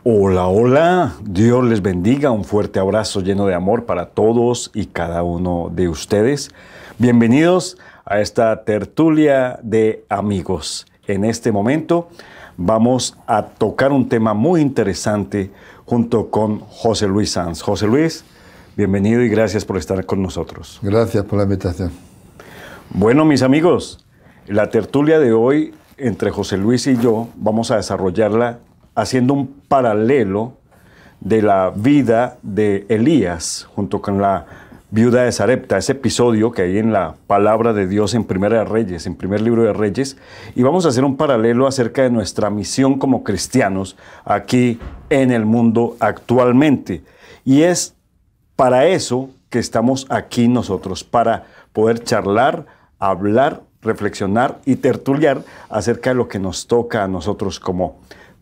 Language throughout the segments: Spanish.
Hola, hola, Dios les bendiga, un fuerte abrazo lleno de amor para todos y cada uno de ustedes. Bienvenidos a esta tertulia de amigos. En este momento vamos a tocar un tema muy interesante junto con José Luis Sanz. José Luis, bienvenido y gracias por estar con nosotros. Gracias por la invitación. Bueno, mis amigos, la tertulia de hoy entre José Luis y yo vamos a desarrollarla haciendo un paralelo de la vida de Elías junto con la viuda de Sarepta, ese episodio que hay en la palabra de Dios en Primera de Reyes, en primer libro de Reyes, y vamos a hacer un paralelo acerca de nuestra misión como cristianos aquí en el mundo actualmente. Y es para eso que estamos aquí nosotros, para poder charlar, hablar, reflexionar y tertuliar acerca de lo que nos toca a nosotros como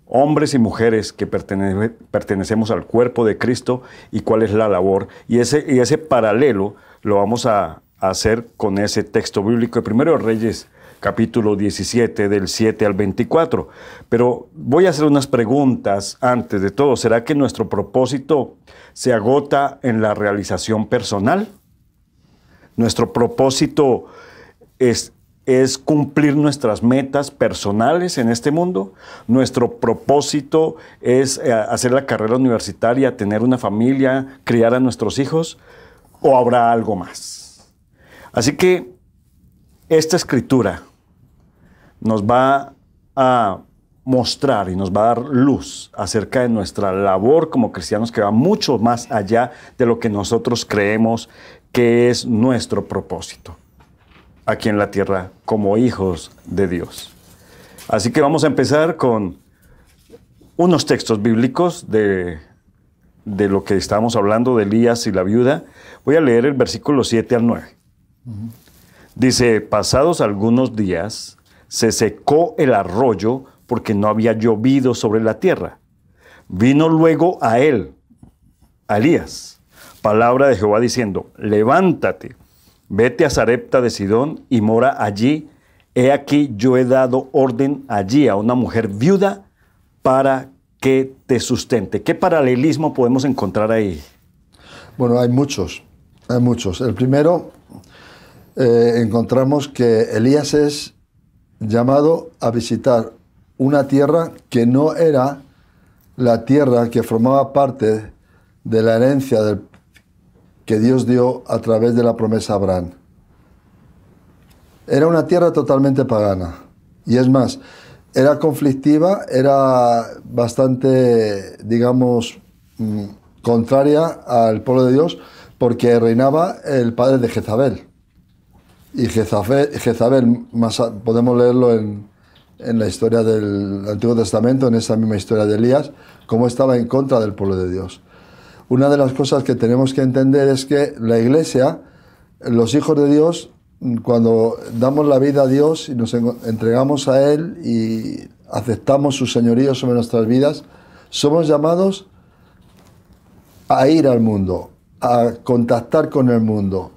hombres y mujeres que pertenecemos al cuerpo de Cristo y cuál es la labor. Y ese paralelo lo vamos a hacer con ese texto bíblico de 1 Reyes, capítulo 17, del 7 al 24. Pero voy a hacer unas preguntas antes de todo. ¿Será que nuestro propósito se agota en la realización personal? ¿Nuestro propósito es cumplir nuestras metas personales en este mundo? ¿Nuestro propósito es hacer la carrera universitaria, tener una familia, criar a nuestros hijos? ¿O habrá algo más? Así que esta escritura nos va a mostrar y nos va a dar luz acerca de nuestra labor como cristianos, que va mucho más allá de lo que nosotros creemos que es nuestro propósito aquí en la tierra como hijos de Dios. Así que vamos a empezar con unos textos bíblicos de lo que estábamos hablando de Elías y la viuda. Voy a leer el versículo 7 al 9. Dice: pasados algunos días se secó el arroyo porque no había llovido sobre la tierra. Vino luego a él, a Elías, palabra de Jehová diciendo: levántate, vete a Sarepta de Sidón y mora allí. He aquí yo he dado orden allí a una mujer viuda para que te sustente. ¿Qué paralelismo podemos encontrar ahí? Bueno, hay muchos. El primero, encontramos que Elías es llamado a visitar una tierra que no era la tierra que formaba parte de la herencia que Dios dio a través de la promesa a Abraham. Era una tierra totalmente pagana. Y es más, era conflictiva, era bastante, digamos, contraria al pueblo de Dios, porque reinaba el padre de Jezabel. Y Jezabel podemos leerlo en la historia del Antiguo Testamento, en esa misma historia de Elías, cómo estaba en contra del pueblo de Dios. Una de las cosas que tenemos que entender es que la Iglesia, los hijos de Dios, cuando damos la vida a Dios y nos entregamos a Él y aceptamos su señorío sobre nuestras vidas, somos llamados a ir al mundo, a contactar con el mundo,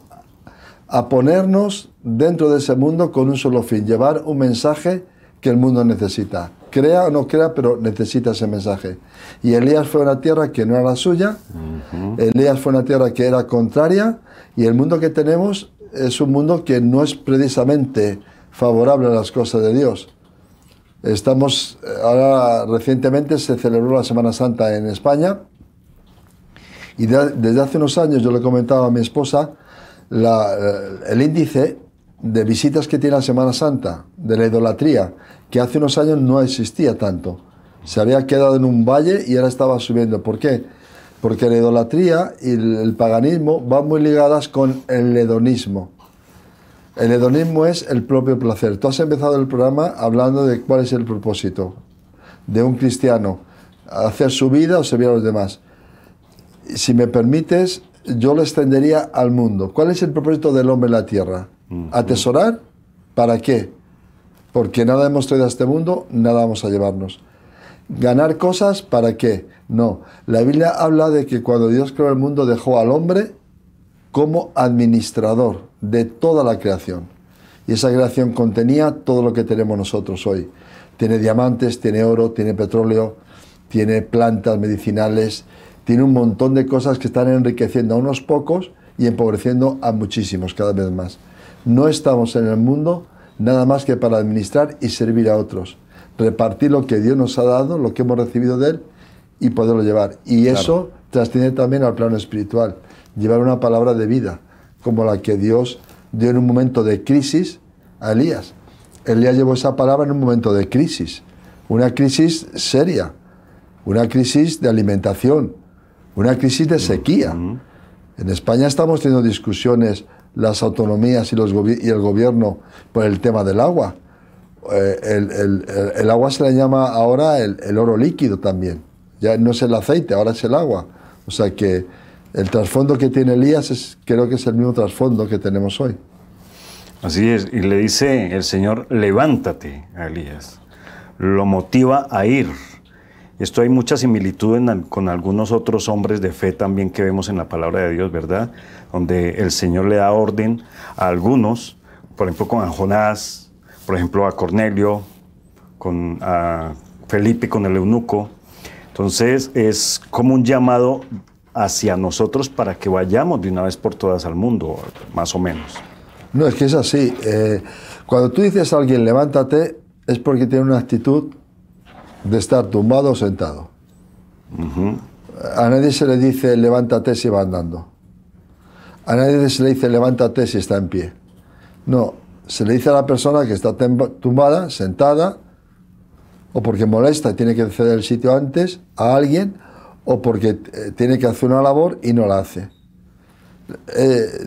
a ponernos dentro de ese mundo con un solo fin: llevar un mensaje que el mundo necesita. Crea o no crea, pero necesita ese mensaje. Y Elías fue a una tierra que no era la suya. Elías fue a una tierra que era contraria. Y el mundo que tenemos es un mundo que no es precisamente favorable a las cosas de Dios. Ahora recientemente se celebró la Semana Santa en España. Y desde hace unos años yo le comentaba a mi esposa el índice de visitas que tiene la Semana Santa, de la idolatría, que hace unos años no existía tanto. Se había quedado en un valle y ahora estaba subiendo. ¿Por qué? Porque la idolatría y el paganismo van muy ligadas con el hedonismo. El hedonismo es el propio placer. Tú has empezado el programa hablando de cuál es el propósito de un cristiano: hacer su vida o servir a los demás. Si me permites, yo lo extendería al mundo. ¿Cuál es el propósito del hombre en la tierra? ¿Atesorar? ¿Para qué? Porque nada hemos traído a este mundo, nada vamos a llevarnos. ¿Ganar cosas? ¿Para qué? No. La Biblia habla de que cuando Dios creó el mundo dejó al hombre como administrador de toda la creación. Y esa creación contenía todo lo que tenemos nosotros hoy. Tiene diamantes, tiene oro, tiene petróleo, tiene plantas medicinales, tiene un montón de cosas que están enriqueciendo a unos pocos y empobreciendo a muchísimos cada vez más. No estamos en el mundo nada más que para administrar y servir a otros, repartir lo que Dios nos ha dado, lo que hemos recibido de Él y poderlo llevar. Y eso trasciende también al plano espiritual, llevar una palabra de vida, como la que Dios dio en un momento de crisis a Elías. Elías llevó esa palabra en un momento de crisis, una crisis seria, una crisis de alimentación, una crisis de sequía. En España estamos teniendo discusiones, las autonomías y el gobierno, por el tema del agua. El agua se le llama ahora el oro líquido también. Ya no es el aceite, ahora es el agua. O sea que el trasfondo que tiene Elías creo que es el mismo trasfondo que tenemos hoy. Así es, y le dice el Señor, levántate a Elías. Lo motiva a ir. Esto hay mucha similitud con algunos otros hombres de fe también que vemos en la palabra de Dios, ¿verdad? Donde el Señor le da orden a algunos, por ejemplo con Jonás, por ejemplo a Cornelio, a Felipe con el eunuco. Entonces es como un llamado hacia nosotros para que vayamos de una vez por todas al mundo, más o menos. No, es que es así. Cuando tú dices a alguien levántate, es porque tiene una actitud de estar tumbado o sentado. A nadie se le dice levántate si va andando. A nadie se le dice levántate si está en pie. No, se le dice a la persona que está tumbada, sentada, o porque molesta y tiene que ceder el sitio antes a alguien, o porque tiene que hacer una labor y no la hace.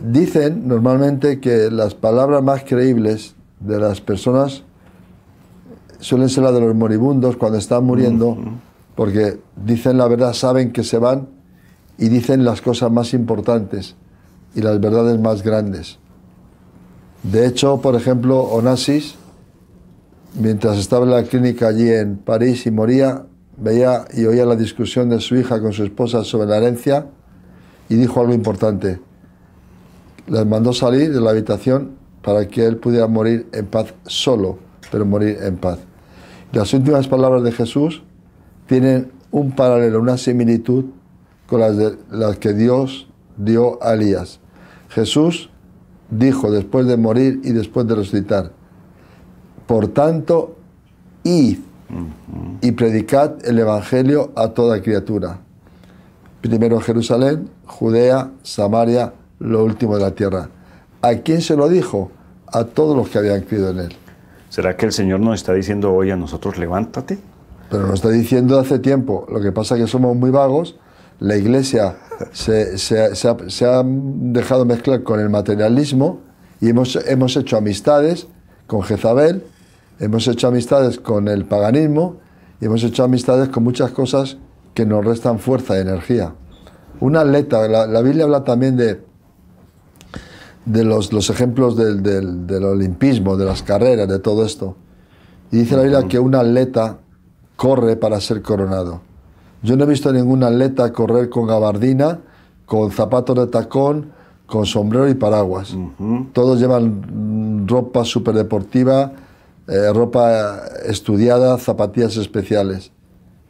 Dicen normalmente que las palabras más creíbles de las personas suelen ser las de los moribundos cuando están muriendo, porque dicen la verdad, saben que se van y dicen las cosas más importantes y las verdades más grandes. De hecho, por ejemplo, Onassis, mientras estaba en la clínica allí en París y moría, veía y oía la discusión de su hija con su esposa sobre la herencia y dijo algo importante. Les mandó salir de la habitación para que él pudiera morir en paz solo, pero morir en paz. Las últimas palabras de Jesús tienen un paralelo, una similitud con las que Dios dio a Elías. Jesús dijo después de morir y después de resucitar, por tanto, id y predicad el Evangelio a toda criatura. Primero Jerusalén, Judea, Samaria, lo último de la tierra. ¿A quién se lo dijo? A todos los que habían creído en él. ¿Será que el Señor nos está diciendo hoy a nosotros, levántate? Pero nos está diciendo hace tiempo. Lo que pasa es que somos muy vagos. La Iglesia se ha dejado mezclar con el materialismo y hemos hecho amistades con Jezabel, hemos hecho amistades con el paganismo y hemos hecho amistades con muchas cosas que nos restan fuerza y energía. Un atleta, la Biblia habla también de los ejemplos del olimpismo, de las carreras, de todo esto. Y dice la Biblia que un atleta corre para ser coronado. Yo no he visto ningún atleta correr con gabardina, con zapatos de tacón, con sombrero y paraguas. Todos llevan ropa súper deportiva, ropa estudiada, zapatillas especiales.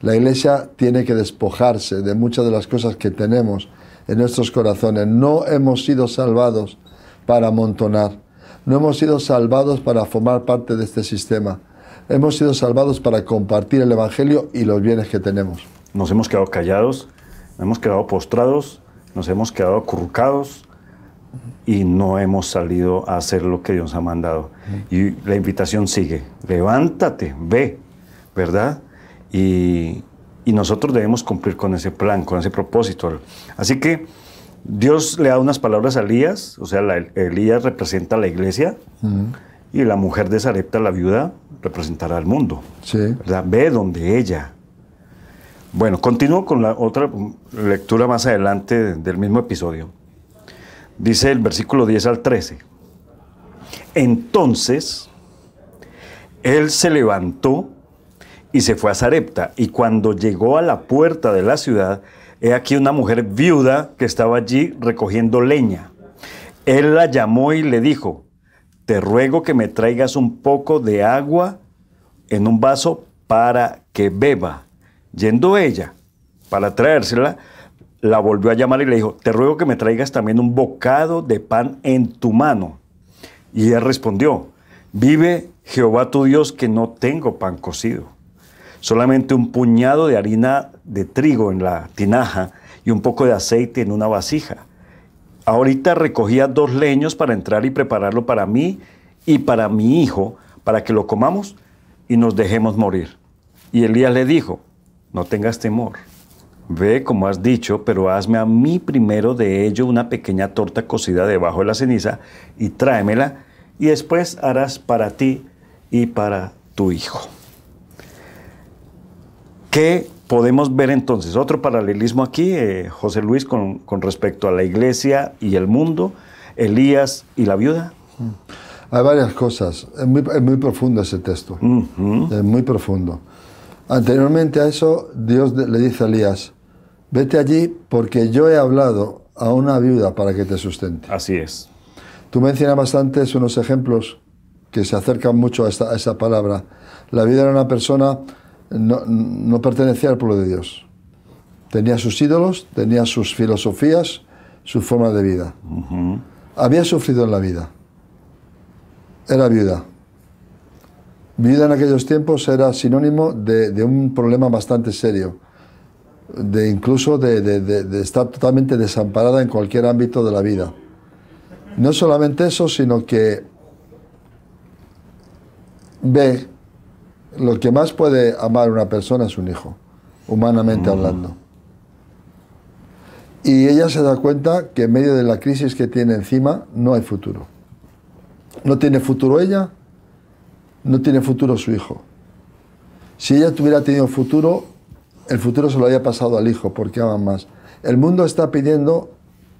La Iglesia tiene que despojarse de muchas de las cosas que tenemos en nuestros corazones. No hemos sido salvados para amontonar. No hemos sido salvados para formar parte de este sistema. Hemos sido salvados para compartir el Evangelio y los bienes que tenemos. Nos hemos quedado callados, nos hemos quedado postrados, nos hemos quedado acurrucados y no hemos salido a hacer lo que Dios ha mandado. Y la invitación sigue, levántate, ve, ¿verdad? Y nosotros debemos cumplir con ese plan, con ese propósito. Así que Dios le da unas palabras a Elías, o sea, Elías representa a la iglesia y la mujer de Sarepta, la viuda, representará al mundo. Sí. ¿Verdad? Ve donde ella. Bueno, continúo con la otra lectura más adelante del mismo episodio. Dice el versículo 10 al 13. Entonces, él se levantó y se fue a Sarepta, y cuando llegó a la puerta de la ciudad, he aquí una mujer viuda que estaba allí recogiendo leña. Él la llamó y le dijo, te ruego que me traigas un poco de agua en un vaso para que beba. Yendo ella para traérsela, la volvió a llamar y le dijo, te ruego que me traigas también un bocado de pan en tu mano. Y ella respondió, vive Jehová tu Dios que no tengo pan cocido, solamente un puñado de harina de trigo en la tinaja y un poco de aceite en una vasija. Ahorita recogía 2 leños para entrar y prepararlo para mí y para mi hijo, para que lo comamos y nos dejemos morir. Y Elías le dijo, no tengas temor, ve como has dicho, pero hazme a mí primero de ello una pequeña torta cocida debajo de la ceniza y tráemela, y después harás para ti y para tu hijo. ¿Qué podemos ver entonces? Otro paralelismo aquí, José Luis, con respecto a la iglesia y el mundo, Elías y la viuda. Hay varias cosas. Es muy profundo ese texto. Es muy profundo. Anteriormente a eso, Dios le dice a Elías, vete allí porque yo he hablado a una viuda para que te sustente. Así es. Tú mencionas bastantes unos ejemplos que se acercan mucho a esa palabra. La viuda era una persona, no pertenecía al pueblo de Dios. Tenía sus ídolos, tenía sus filosofías, sus formas de vida. Había sufrido en la vida. Era viuda. Viuda en aquellos tiempos era sinónimo de un problema bastante serio, incluso de estar totalmente desamparada en cualquier ámbito de la vida. No solamente eso, sino que ve lo que más puede amar una persona es un hijo, humanamente hablando. Y ella se da cuenta que en medio de la crisis que tiene encima no hay futuro. No tiene futuro ella, no tiene futuro su hijo. Si ella tuviera tenido futuro, el futuro se lo había pasado al hijo, porque aman más. El mundo está pidiendo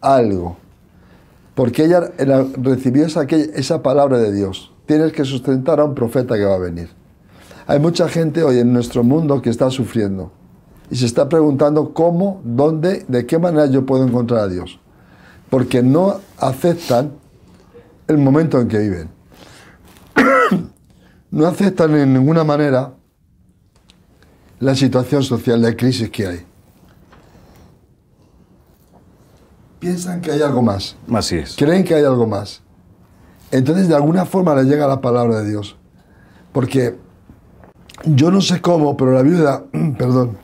algo, porque ella recibió esa palabra de Dios. Tienes que sustentar a un profeta que va a venir. Hay mucha gente hoy en nuestro mundo que está sufriendo y se está preguntando cómo, dónde, de qué manera yo puedo encontrar a Dios, porque no aceptan el momento en que viven. No aceptan en ninguna manera la situación social de crisis que hay. Piensan que hay algo más. Así es. Creen que hay algo más. Entonces, de alguna forma les llega la palabra de Dios. Porque yo no sé cómo, pero la viuda, perdón.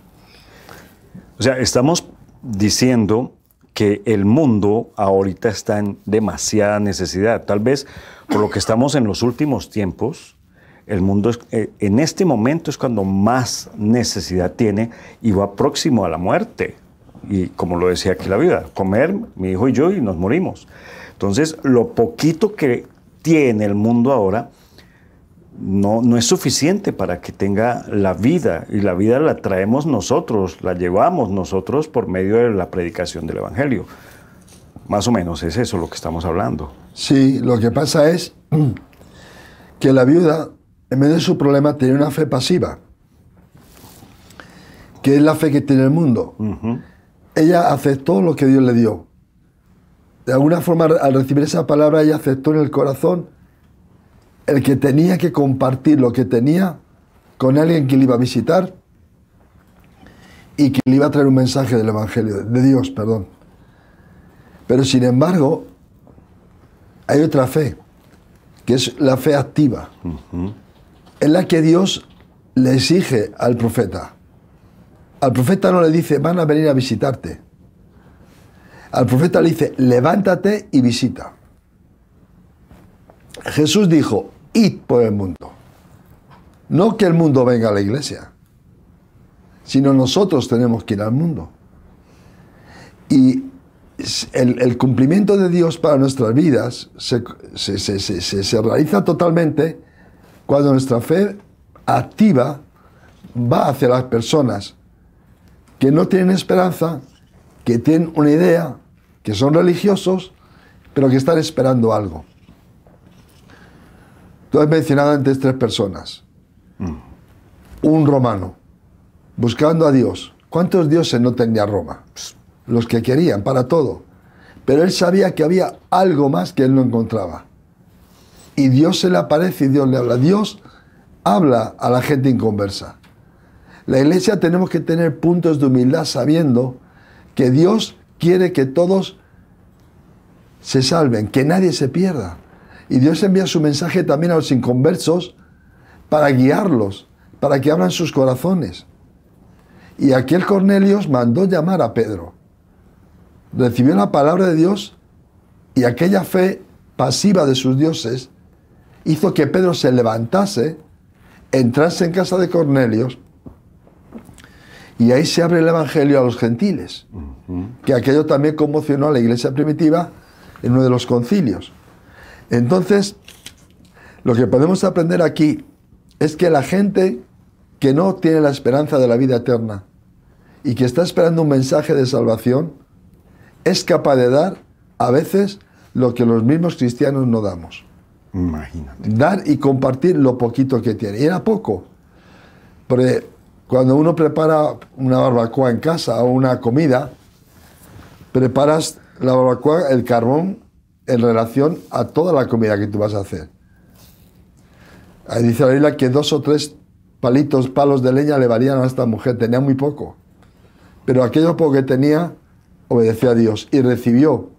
O sea, estamos diciendo que el mundo ahorita está en demasiada necesidad. Tal vez por lo que estamos en los últimos tiempos, el mundo en este momento es cuando más necesidad tiene y va próximo a la muerte. Y como lo decía aquí la viuda, comer, mi hijo y yo, y nos morimos. Entonces, lo poquito que tiene el mundo ahora no es suficiente para que tenga la vida, y la vida la traemos nosotros, la llevamos nosotros por medio de la predicación del Evangelio. Más o menos es eso lo que estamos hablando. Sí, lo que pasa es que la viuda, en medio de su problema, tenía una fe pasiva, que es la fe que tiene el mundo. Ella aceptó lo que Dios le dio. De alguna forma, al recibir esa palabra, ella aceptó en el corazón el que tenía que compartir lo que tenía con alguien que le iba a visitar y que le iba a traer un mensaje del Evangelio, de Dios, perdón. Pero sin embargo, hay otra fe, que es la fe activa, en la que Dios le exige al profeta. Al profeta no le dice, van a venir a visitarte. Al profeta le dice, levántate y visita. Jesús dijo, id por el mundo. No que el mundo venga a la iglesia, sino nosotros tenemos que ir al mundo. Y el cumplimiento de Dios para nuestras vidas se realiza totalmente cuando nuestra fe activa va hacia las personas que no tienen esperanza, que tienen una idea, que son religiosos, pero que están esperando algo. Tú has mencionado antes 3 personas. Un romano, buscando a Dios. ¿Cuántos dioses no tenía Roma? Los que querían, para todo. Pero él sabía que había algo más que él no encontraba. Y Dios se le aparece y Dios le habla. Dios habla a la gente inconversa. La iglesia tenemos que tener puntos de humildad sabiendo que Dios quiere que todos se salven, que nadie se pierda. Y Dios envía su mensaje también a los inconversos para guiarlos, para que abran sus corazones. Y aquel Cornelio mandó llamar a Pedro. Recibió la palabra de Dios y aquella fe pasiva de sus dioses hizo que Pedro se levantase, entrase en casa de Cornelio y ahí se abre el evangelio a los gentiles. Que aquello también conmocionó a la iglesia primitiva en uno de los concilios. Entonces, lo que podemos aprender aquí es que la gente que no tiene la esperanza de la vida eterna y que está esperando un mensaje de salvación, es capaz de dar a veces lo que los mismos cristianos no damos. Imagínate. Dar y compartir lo poquito que tiene. Y era poco. Porque cuando uno prepara una barbacoa en casa o una comida, preparas la barbacoa, el carbón, en relación a toda la comida que tú vas a hacer. Ahí dice la Biblia que 2 o 3 palos de leña le valían a esta mujer. Tenía muy poco. Pero aquello poco que tenía, obedeció a Dios y recibió.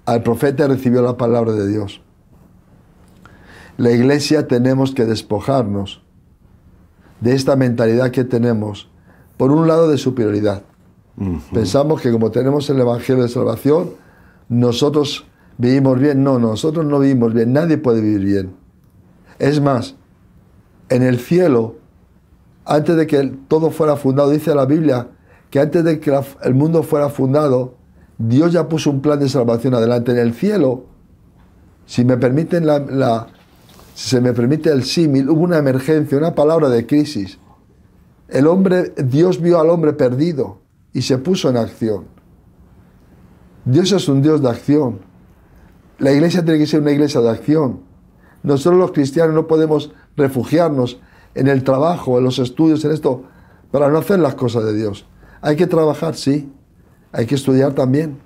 Al profeta recibió la palabra de Dios. La iglesia tenemos que despojarnos de esta mentalidad que tenemos, por un lado de superioridad. Pensamos que como tenemos el Evangelio de Salvación, nosotros vivimos bien. No, nosotros no vivimos bien, nadie puede vivir bien. Es más, en el cielo, antes de que todo fuera fundado, dice la Biblia, que antes de que el mundo fuera fundado, Dios ya puso un plan de salvación adelante. En el cielo, si me permiten si se me permite el símil, hubo una emergencia, una palabra de crisis. Dios vio al hombre perdido y se puso en acción. Dios es un Dios de acción. La iglesia tiene que ser una iglesia de acción. Nosotros los cristianos no podemos refugiarnos en el trabajo, en los estudios, en esto, para no hacer las cosas de Dios. Hay que trabajar, sí. Hay que estudiar también.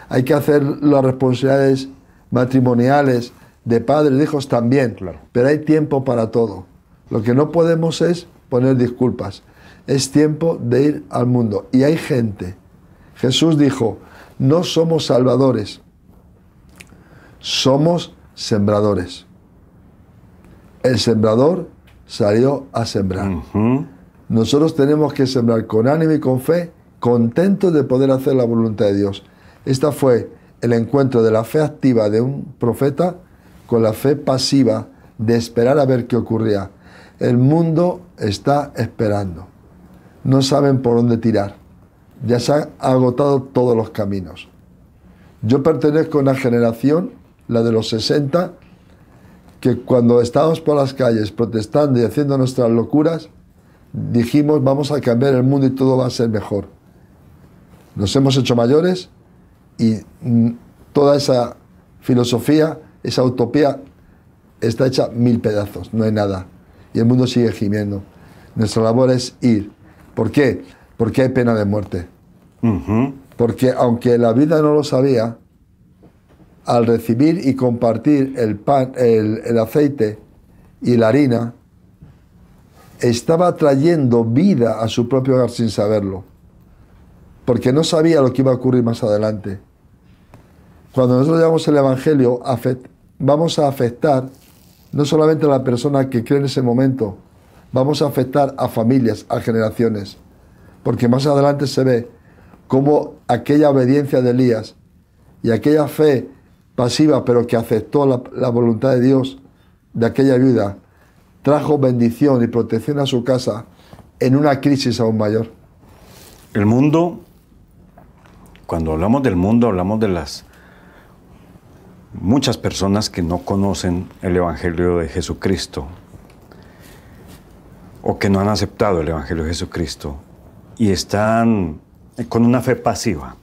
Hay que hacer las responsabilidades matrimoniales, de padres, de hijos también. Claro. Pero hay tiempo para todo. Lo que no podemos es poner disculpas. Es tiempo de ir al mundo. Y hay gente. Jesús dijo, no somos salvadores, somos sembradores. El sembrador salió a sembrar. Nosotros tenemos que sembrar con ánimo y con fe, contentos de poder hacer la voluntad de Dios. Esta fue el encuentro de la fe activa de un profeta con la fe pasiva de esperar a ver qué ocurría. El mundo está esperando. No saben por dónde tirar. Ya se han agotado todos los caminos. Yo pertenezco a una generación, la de los 60, que cuando estábamos por las calles protestando y haciendo nuestras locuras, dijimos, vamos a cambiar el mundo y todo va a ser mejor. Nos hemos hecho mayores y toda esa filosofía, esa utopía, está hecha 1000 pedazos, no hay nada. Y el mundo sigue gimiendo. Nuestra labor es ir. ¿Por qué? Porque hay pena de muerte. Porque aunque la vida no lo sabía, al recibir y compartir el pan, el aceite y la harina, estaba trayendo vida a su propio hogar sin saberlo. Porque no sabía lo que iba a ocurrir más adelante. Cuando nosotros llevamos el Evangelio, vamos a afectar no solamente a la persona que cree en ese momento, vamos a afectar a familias, a generaciones. Porque más adelante se ve cómo aquella obediencia de Elías y aquella fe pasiva, pero que aceptó la voluntad de Dios de aquella viuda, trajo bendición y protección a su casa en una crisis aún mayor. El mundo, cuando hablamos del mundo, hablamos de las muchas personas que no conocen el Evangelio de Jesucristo o que no han aceptado el Evangelio de Jesucristo y están con una fe pasiva.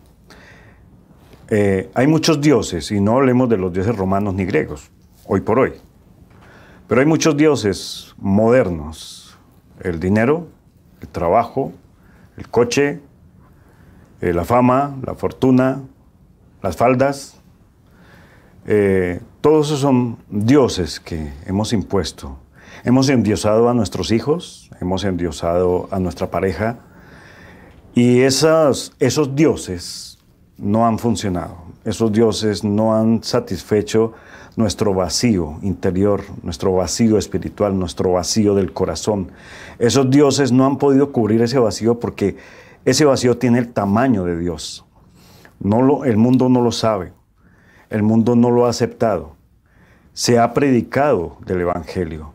Hay muchos dioses, y no hablemos de los dioses romanos ni griegos, hoy por hoy. Pero hay muchos dioses modernos. El dinero, el trabajo, el coche, la fama, la fortuna, las faldas. Todos esos son dioses que hemos impuesto. Hemos endiosado a nuestros hijos, hemos endiosado a nuestra pareja y esos dioses no han funcionado. Esos dioses no han satisfecho nuestro vacío interior, nuestro vacío espiritual, nuestro vacío del corazón. Esos dioses no han podido cubrir ese vacío porque ese vacío tiene el tamaño de Dios. El mundo no lo sabe, el mundo no lo ha aceptado. Se ha predicado del Evangelio,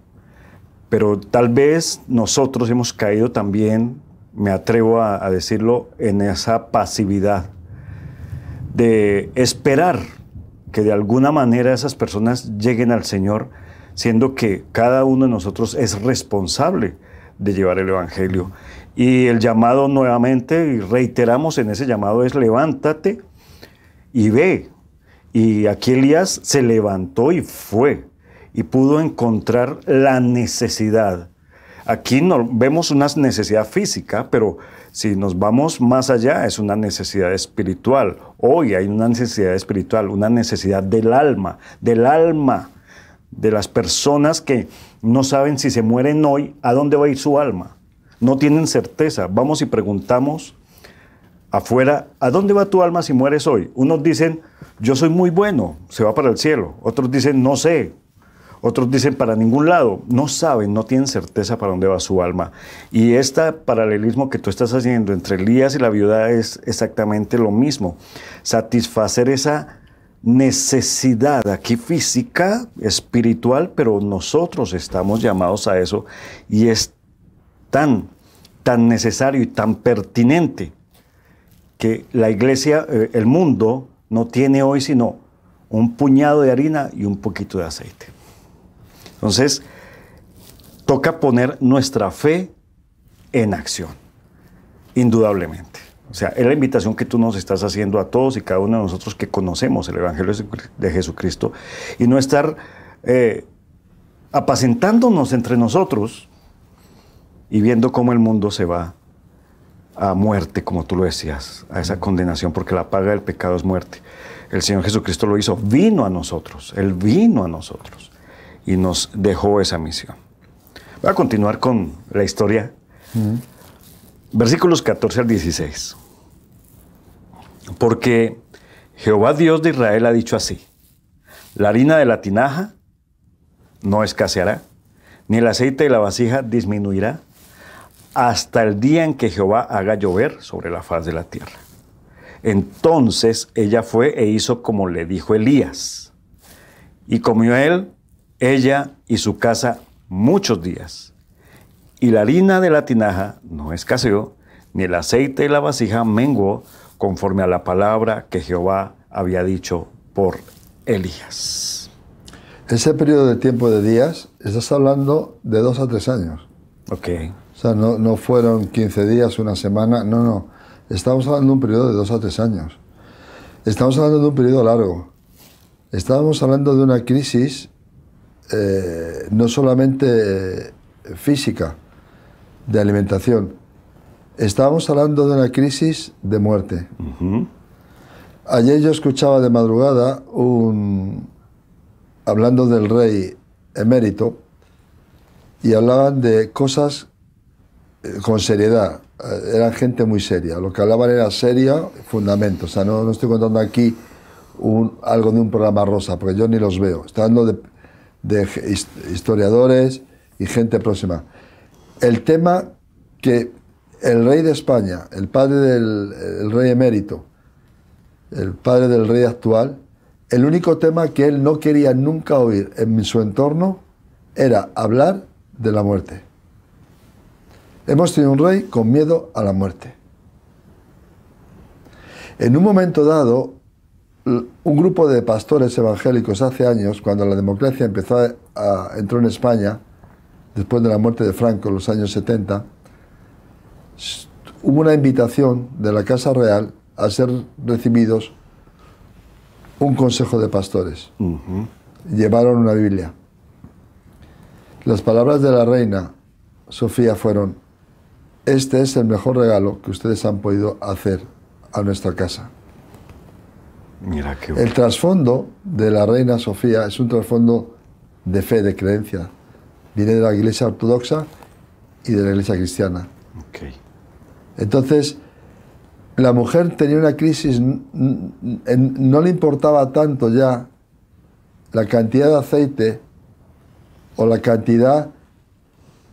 pero tal vez nosotros hemos caído también, me atrevo a decirlo, en esa pasividad de esperar que de alguna manera esas personas lleguen al Señor, siendo que cada uno de nosotros es responsable de llevar el Evangelio. Y el llamado nuevamente, y reiteramos en ese llamado, es levántate y ve. Y aquí Elías se levantó y fue, y pudo encontrar la necesidad. Aquí no vemos una necesidad física, pero si nos vamos más allá, es una necesidad espiritual. Hoy hay una necesidad espiritual, una necesidad del alma de las personas que no saben si se mueren hoy, ¿a dónde va a ir su alma? No tienen certeza. Vamos y preguntamos afuera, ¿a dónde va tu alma si mueres hoy? Unos dicen, yo soy muy bueno, se va para el cielo. Otros dicen, no sé. Otros dicen, para ningún lado. No saben, no tienen certeza para dónde va su alma. Y este paralelismo que tú estás haciendo entre Elías y la viuda es exactamente lo mismo. Satisfacer esa necesidad aquí física, espiritual, pero nosotros estamos llamados a eso y es tan necesario y tan pertinente que la iglesia, el mundo, no tiene hoy sino un puñado de harina y un poquito de aceite. Entonces, toca poner nuestra fe en acción, indudablemente. O sea, es la invitación que tú nos estás haciendo a todos y cada uno de nosotros que conocemos el Evangelio de Jesucristo y no estar apacentándonos entre nosotros y viendo cómo el mundo se va a muerte, como tú lo decías, a esa condenación, porque la paga del pecado es muerte. El Señor Jesucristo lo hizo, vino a nosotros, Él vino a nosotros y nos dejó esa misión. Voy a continuar con la historia. Versículos 14 al 16. Porque Jehová Dios de Israel ha dicho así: la harina de la tinaja no escaseará, ni el aceite de la vasija disminuirá, hasta el día en que Jehová haga llover sobre la faz de la tierra. Entonces ella fue e hizo como le dijo Elías. Y comió él, ella y su casa muchos días. Y la harina de la tinaja no escaseó, ni el aceite de la vasija menguó, conforme a la palabra que Jehová había dicho por Elías. Ese periodo de tiempo de días, estás hablando de 2 a 3 años. Ok. O sea, no fueron 15 días, una semana, no. Estamos hablando de un periodo de 2 a 3 años. Estamos hablando de un periodo largo. Estábamos hablando de una crisis no solamente física, de alimentación. Estábamos hablando de una crisis de muerte. Ayer yo escuchaba de madrugada hablando del rey emérito y hablaban de cosas con seriedad. Eran gente muy seria. Lo que hablaban era seria, fundamento. O sea, no estoy contando aquí algo de un programa rosa, porque yo ni los veo. Estoy hablando de historiadores y gente próxima. El tema que el rey de España, el padre del rey emérito, el padre del rey actual, el único tema que él no quería nunca oír en su entorno era hablar de la muerte. Hemos tenido un rey con miedo a la muerte. En un momento dado, un grupo de pastores evangélicos hace años, cuando la democracia entró en España, después de la muerte de Franco en los años 70, hubo una invitación de la Casa Real a ser recibidos un consejo de pastores. Llevaron una Biblia. Las palabras de la reina Sofía fueron: este es el mejor regalo que ustedes han podido hacer a nuestra casa. Mira qué bueno. El trasfondo de la reina Sofía es un trasfondo de fe, de creencia, Viene de la iglesia ortodoxa y de la iglesia cristiana. Okay. Entonces, la mujer tenía una crisis, no le importaba tanto ya la cantidad de aceite o la cantidad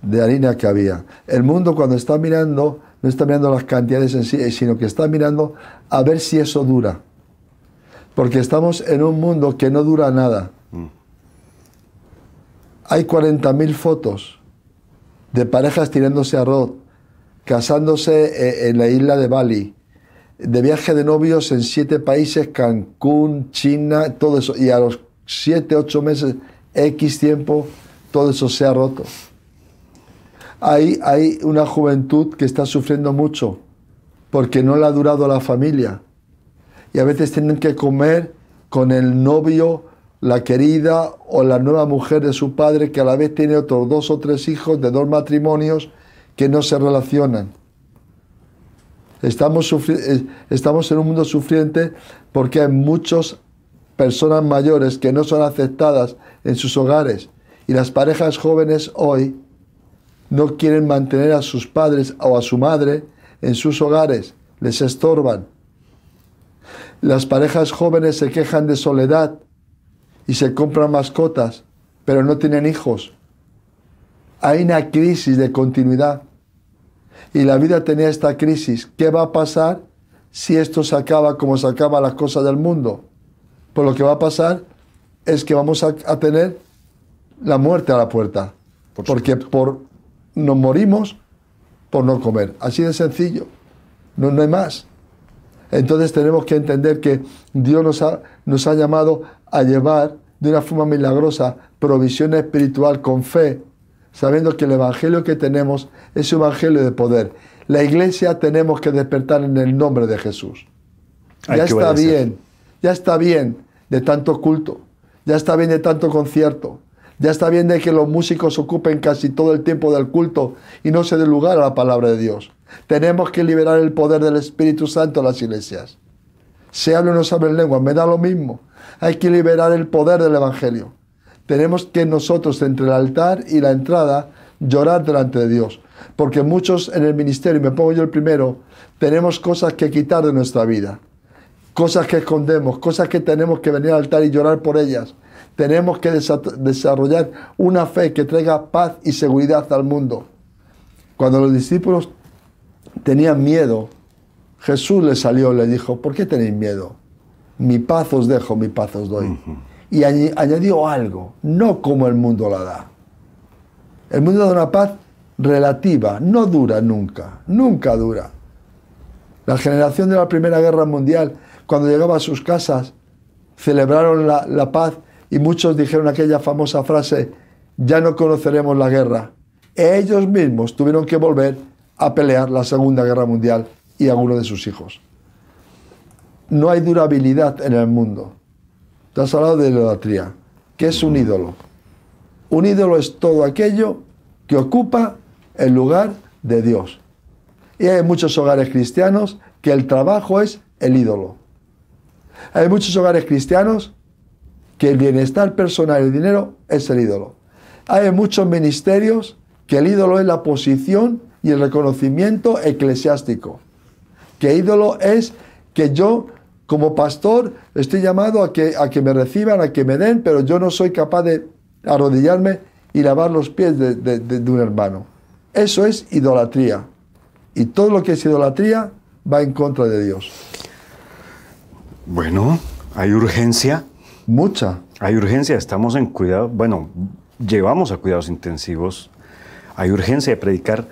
de harina que había. El mundo, cuando está mirando, no está mirando las cantidades en sí, sino que está mirando a ver si eso dura. Porque estamos en un mundo que no dura nada. Hay 40.000 fotos de parejas tirándose arroz, casándose en la isla de Bali, de viaje de novios en 7 países, Cancún, China, todo eso. Y a los 7, 8 meses, X tiempo, todo eso se ha roto. Hay una juventud que está sufriendo mucho porque no le ha durado la familia. Y a veces tienen que comer con el novio, la querida o la nueva mujer de su padre, que a la vez tiene otros 2 o 3 hijos de 2 matrimonios que no se relacionan. Estamos en un mundo sufriente porque hay muchas personas mayores que no son aceptadas en sus hogares. Y las parejas jóvenes hoy no quieren mantener a sus padres o a su madre en sus hogares, les estorban. Las parejas jóvenes se quejan de soledad y se compran mascotas, pero no tienen hijos. Hay una crisis de continuidad. Y la vida tenía esta crisis. ¿Qué va a pasar si esto se acaba como se acaban las cosas del mundo? Pues lo que va a pasar es que vamos a tener la muerte a la puerta. Porque nos morimos por no comer. Así de sencillo. No hay más. Entonces tenemos que entender que Dios nos ha llamado a llevar de una forma milagrosa provisión espiritual con fe, sabiendo que el evangelio que tenemos es un evangelio de poder. La iglesia tenemos que despertar en el nombre de Jesús. Ya está bien de tanto culto, ya está bien de tanto concierto, ya está bien de que los músicos ocupen casi todo el tiempo del culto y no se dé lugar a la palabra de Dios. Tenemos que liberar el poder del Espíritu Santo en las iglesias. Se habla o no se habla en lengua, me da lo mismo. Hay que liberar el poder del evangelio. Tenemos que nosotros, entre el altar y la entrada, llorar delante de Dios. Porque muchos en el ministerio, y me pongo yo el primero, tenemos cosas que quitar de nuestra vida. Cosas que escondemos, cosas que tenemos que venir al altar y llorar por ellas. Tenemos que desarrollar una fe que traiga paz y seguridad al mundo. Cuando los discípulos tenían miedo, Jesús les salió y les dijo: ¿por qué tenéis miedo? Mi paz os dejo, mi paz os doy. Y añadió algo, no como el mundo la da. El mundo da una paz relativa, no dura nunca, nunca dura. La generación de la Primera Guerra Mundial, cuando llegaba a sus casas, celebraron la paz y muchos dijeron aquella famosa frase: ya no conoceremos la guerra. Ellos mismos tuvieron que volver a pelear la Segunda Guerra Mundial y algunos de sus hijos. No hay durabilidad en el mundo. Te has hablado de idolatría. ¿Qué es un ídolo? Un ídolo es todo aquello que ocupa el lugar de Dios. Y hay muchos hogares cristianos que el trabajo es el ídolo. Hay muchos hogares cristianos que el bienestar personal y el dinero es el ídolo. Hay muchos ministerios que el ídolo es la posición y el reconocimiento eclesiástico. Que ídolo es que yo, como pastor, estoy llamado a que me reciban, a que me den, pero yo no soy capaz de arrodillarme y lavar los pies de un hermano. Eso es idolatría. Y todo lo que es idolatría va en contra de Dios. Bueno, hay urgencia. Mucha. Hay urgencia, estamos en cuidado. Bueno, llevamos a cuidados intensivos. Hay urgencia de predicar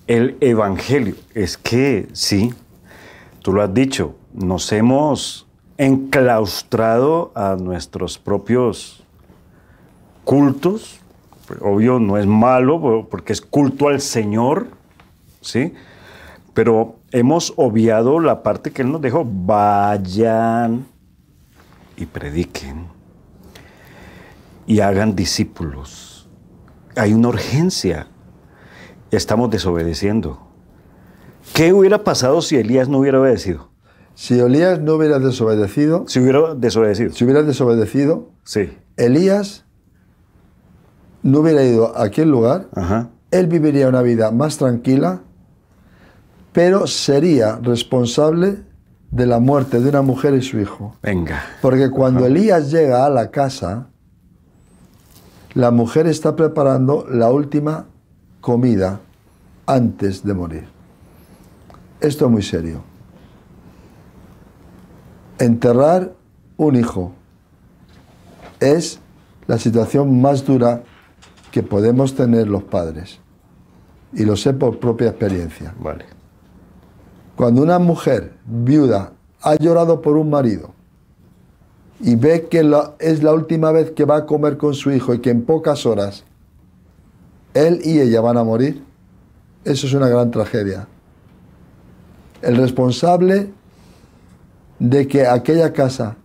el evangelio. Es que, sí, tú lo has dicho, nos hemos enclaustrado a nuestros propios cultos. Obvio, no es malo porque es culto al Señor, ¿sí? Pero hemos obviado la parte que Él nos dejó. Vayan y prediquen y hagan discípulos. Hay una urgencia. Estamos desobedeciendo. ¿Qué hubiera pasado si Elías no hubiera obedecido? Si Elías no hubiera desobedecido... Si hubiera desobedecido. Si hubiera desobedecido... Sí. Elías no hubiera ido a aquel lugar, Ajá. él viviría una vida más tranquila, pero sería responsable de la muerte de una mujer y su hijo. Venga. Porque cuando Elías llega a la casa, la mujer está preparando la última comida antes de morir. Esto es muy serio. Enterrar un hijo es la situación más dura que podemos tener los padres. Y lo sé por propia experiencia. Vale. Cuando una mujer viuda ha llorado por un marido y ve que es la última vez que va a comer con su hijo y que en pocas horas él y ella van a morir, eso es una gran tragedia. El responsable de que aquella casa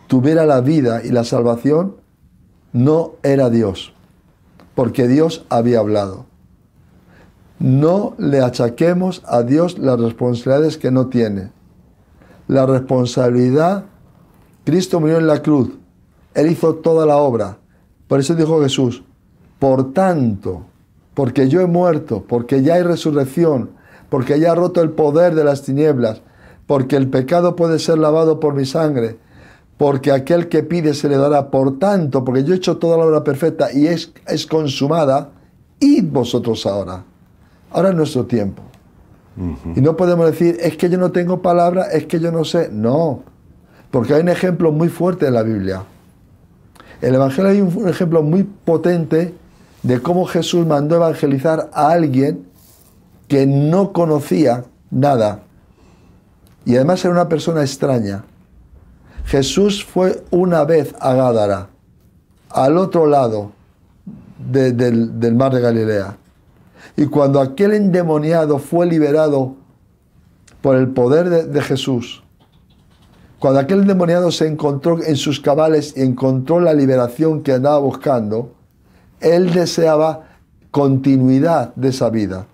tuviera la vida y la salvación no era Dios, porque Dios había hablado. No le achaquemos a Dios las responsabilidades que no tiene. La responsabilidad, Cristo murió en la cruz, Él hizo toda la obra. Por eso dijo Jesús, por tanto, porque yo he muerto, porque ya hay resurrección, porque ya he roto el poder de las tinieblas, porque el pecado puede ser lavado por mi sangre, porque aquel que pide se le dará. Por tanto, porque yo he hecho toda la obra perfecta y es consumada, id vosotros ahora. Ahora es nuestro tiempo. Y no podemos decir, es que yo no tengo palabra, es que yo no sé. No, porque hay un ejemplo muy fuerte en la Biblia. En el Evangelio hay un ejemplo muy potente de cómo Jesús mandó evangelizar a alguien que no conocía nada. Y además era una persona extraña. Jesús fue una vez a Gádara, al otro lado del mar de Galilea. Y cuando aquel endemoniado fue liberado por el poder de Jesús, cuando aquel endemoniado se encontró en sus cabales y encontró la liberación que andaba buscando, él deseaba continuidad de esa vida.